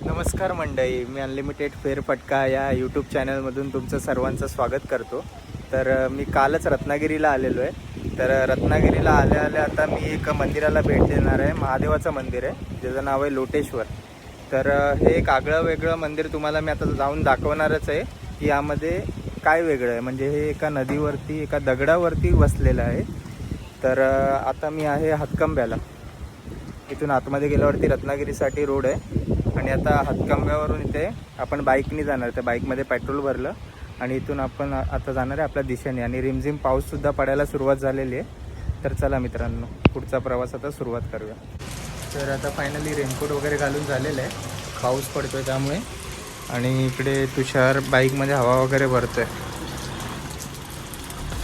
नमस्कार मंडळी, मी अनलिमिटेड फेरफटका या यूट्यूब चॅनलमधून तुमचं सर्वांचं स्वागत करतो. तर मी कालच रत्नागिरीला आलेलो आहे. तर रत्नागिरीला आल्या आता मी एक मंदिराला भेट देणार आहे. महादेवाचं मंदिर आहे, ज्याचं नाव आहे लोटेश्वर. तर हे एक आगळं वेगळं मंदिर तुम्हाला मी आता जाऊन दाखवणारच आहे की यामध्ये काय वेगळं आहे. म्हणजे हे एका नदीवरती, एका दगडावरती वसलेलं आहे. तर आता मी आहे हातकंब्याला. इथून आतमध्ये गेल्यावरती रत्नागिरीसाठी रोड आहे आणि आता हातकंब्यावरून इथे आपण बाईकने जाणार. त्या बाईकमध्ये पेट्रोल भरलं आणि इथून आपण आता जाणार आहे आपल्या दिशेने. आणि रिमझिम पाऊससुद्धा पडायला सुरुवात झालेली आहे. तर चला मित्रांनो, पुढचा प्रवास आता सुरुवात करूया. तर आता फायनली रेनकोट वगैरे घालून झालेलं आहे, पाऊस पडतो आहे त्यामुळे. आणि इकडे तुषार बाईकमध्ये हवा वगैरे भरतो आहे.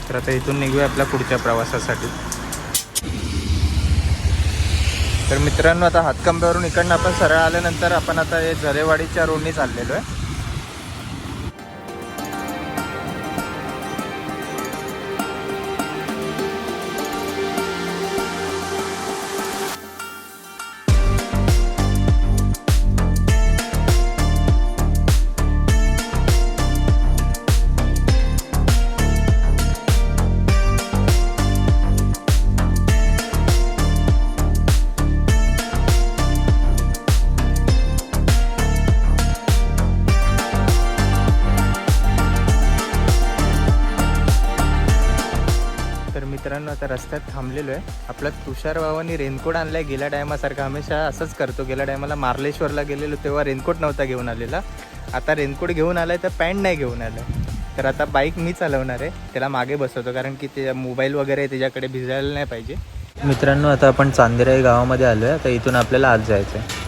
तर आता इथून निघूया आपल्या पुढच्या प्रवासासाठी. तर मित्रांनो, आता हातकंब्यावरून इकडनं आपण सरळ आल्यानंतर आपण आता हे झरेवाडीच्या रोडनी चाललेलो आहे. मित्रांनो, आता रस्त्यात थांबलेलो आहे. आपल्या तुषार भावांनी रेनकोट आणलाय गेल्या टायमासारखा. हमेशा असंच करतो. गेल्या टायमाला मार्लेश्वरला गेलेलो तेव्हा रेनकोट नव्हता घेऊन आलेला. आता रेनकोट घेऊन आलाय तर पॅन्ट नाही घेऊन आलाय. तर आता बाईक मी चालवणार आहे, त्याला मागे बसवतो कारण की ते मोबाईल वगैरे त्याच्याकडे भिजायला नाही पाहिजे. मित्रांनो, आता आपण चांदेरा या गावामध्ये आलो आहे. आता इथून आपल्याला आज जायचं आहे.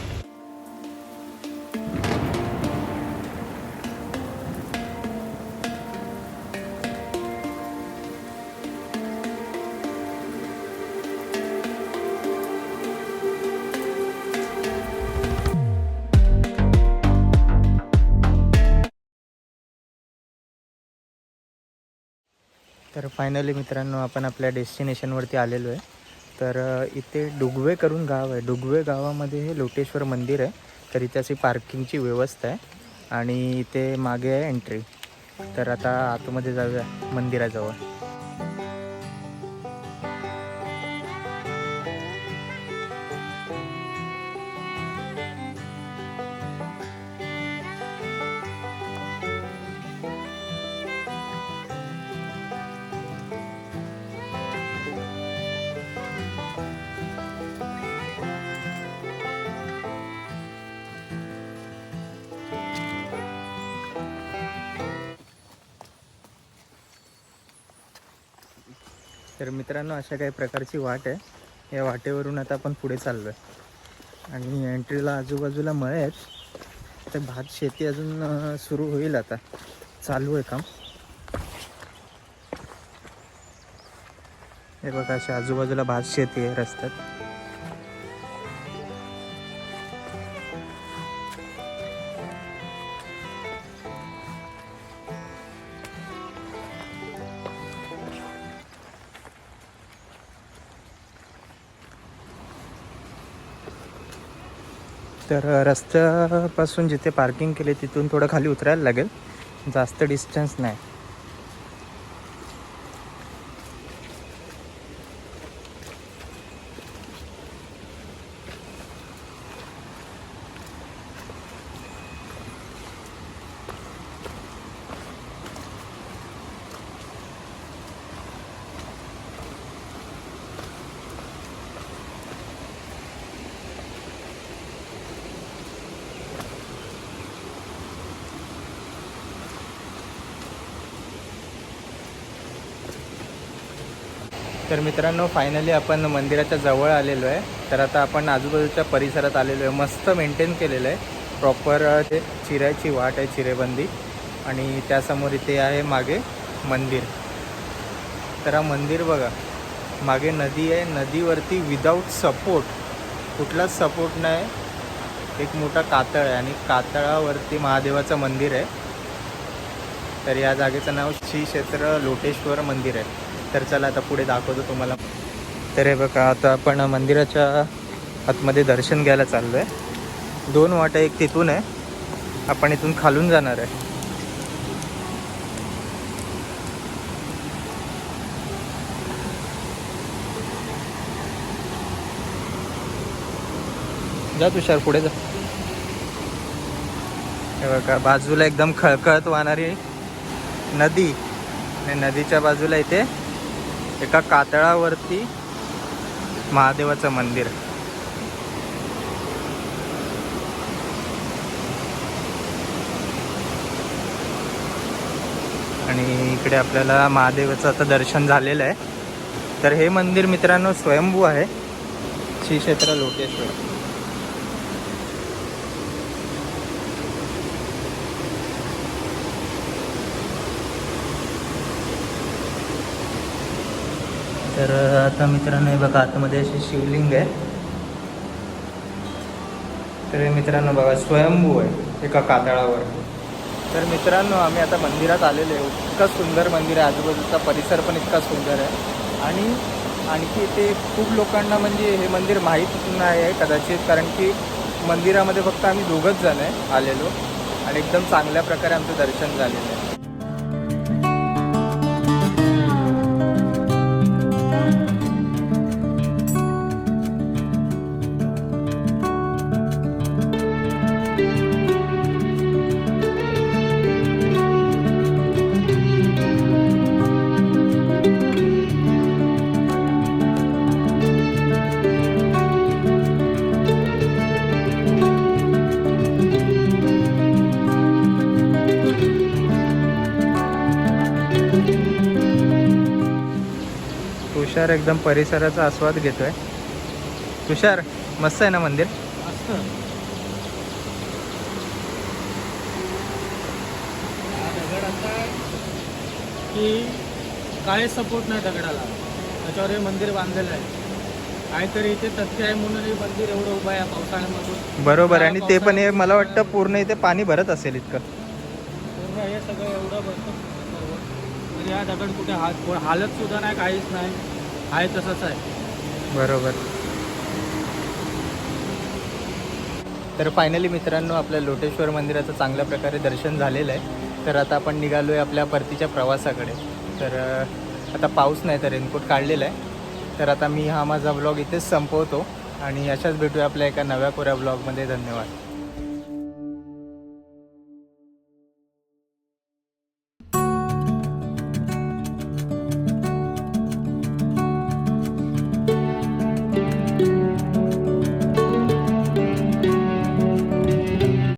तर फायनली मित्रांनो, आपण आपल्या डेस्टिनेशनवरती आलेलो आहे. तर इथे डुगवे करून गाव आहे. डुगवे गावामध्ये हे लोटेश्वर मंदिर आहे. तर इथे अशी पार्किंगची व्यवस्था आहे आणि इथे मागे आहे एंट्री. तर आता आतमध्ये जाऊया मंदिराजवळ. तर मित्रांनो, अशा काही प्रकारची वाट आहे. या वाटेवरून आता आपण पुढे चाललो आहे आणि एंट्रीला आजूबाजूला मळे आहेत. तर भात शेती अजून सुरू होईल, आता चालू आहे काम. हे बघा, अशा आजूबाजूला भात शेती आहे रस्त्यात. तर रस्त्यापासून जिथे पार्किंग केले तिथून थोडं खाली उतरायला लागेल, जास्त डिस्टन्स नाही. तर मित्रांनो, फायनली आपण मंदिराच्या जवळ आलेलो आहे. तर आता आपण आजूबाजूच्या परिसरात आलेलो आहे. मस्त मेंटेन केलेलं आहे प्रॉपर. ते चिऱ्याची वाट आहे, चिरेबंदी. आणि त्यासमोर इथे आहे मागे मंदिर. तर हा मंदिर बघा, मागे नदी आहे. नदीवरती विदाऊट सपोर्ट, कुठलाच सपोर्ट नाही, एक मोठा कातळ आहे आणि कातळावरती महादेवाचं मंदिर आहे. तर या जागेचं नाव श्री क्षेत्र लोटेश्वर मंदिर आहे. तर चला आता पुढे दाखवतो तुम्हाला. तर हे बघा, आता आपण मंदिराच्या आतमध्ये दर्शन घ्यायला चाललो आहे. 2 वाटा, एक तिथून आहे, आपण इथून खालून जाणार आहे. जा तुषार, पुढे जा. हे बघा, बाजूला एकदम खळखळत वाहणारी नदी आणि नदीच्या बाजूला इथे एका कातळावरती महादेवाचं मंदिर. आणि इकडे आपल्याला महादेवाचं आता दर्शन झालेलं आहे. तर हे मंदिर मित्रांनो स्वयंभू आहे, श्री क्षेत्र लोटेश्वर. तर आता मित्रांनो हे बघा, आतमध्ये अशी शिवलिंग आहे. तर हे मित्रांनो बघा, स्वयंभू आहे एका कातळावर. तर मित्रांनो आम्ही आता मंदिरात आलेलो आहे. इतकं सुंदर मंदिर आहे, आजूबाजूचा परिसर पण इतका सुंदर आहे. आणि आणखी इथे खूप लोकांना म्हणजे हे मंदिर माहीत नाही आहे कदाचित, कारण की मंदिरामध्ये फक्त आम्ही 2घंच जण आहे आलेलो आणि एकदम चांगल्या प्रकारे आमचं दर्शन झालेलं आहे. तुषार एकदम परिसराचा आस्वाद घेतोय. तुषार, मस्त आहे ना मंदिर? मस्त. हा दगड असा आहे की काय सपोर्ट नाही दगडाला, त्याच्यावर हे मंदिर बांधलेलं आहे. काहीतरी इथे तथ्य आहे म्हणून हे मंदिर एवढं उभं आहे पावसाळ्यामधून. बरोबर. आणि ते पण हे मला वाटतं पूर्ण इथे पाणी भरत असेल इतकं. पूर्ण हे सगळं एवढं बसतं म्हणजे हा दगड कुठे हालत सुद्धा नाही, काहीच नाही, आहे तसंच आहे. बरोबर. तर फायनली मित्रांनो आपल्या लोटेश्वर मंदिराचं चांगल्या प्रकारे दर्शन झालेलं आहे. तर आता आपण निघालो आहे आपल्या परतीच्या प्रवासाकडे. तर आता पाऊस नाही, तर रेनकोट काढलेला आहे. तर आता मी हा माझा व्लॉग इथेच संपवतो आणि अशाच भेटूया आपल्या एका नव्या कोऱ्या व्लॉगमध्ये. धन्यवाद.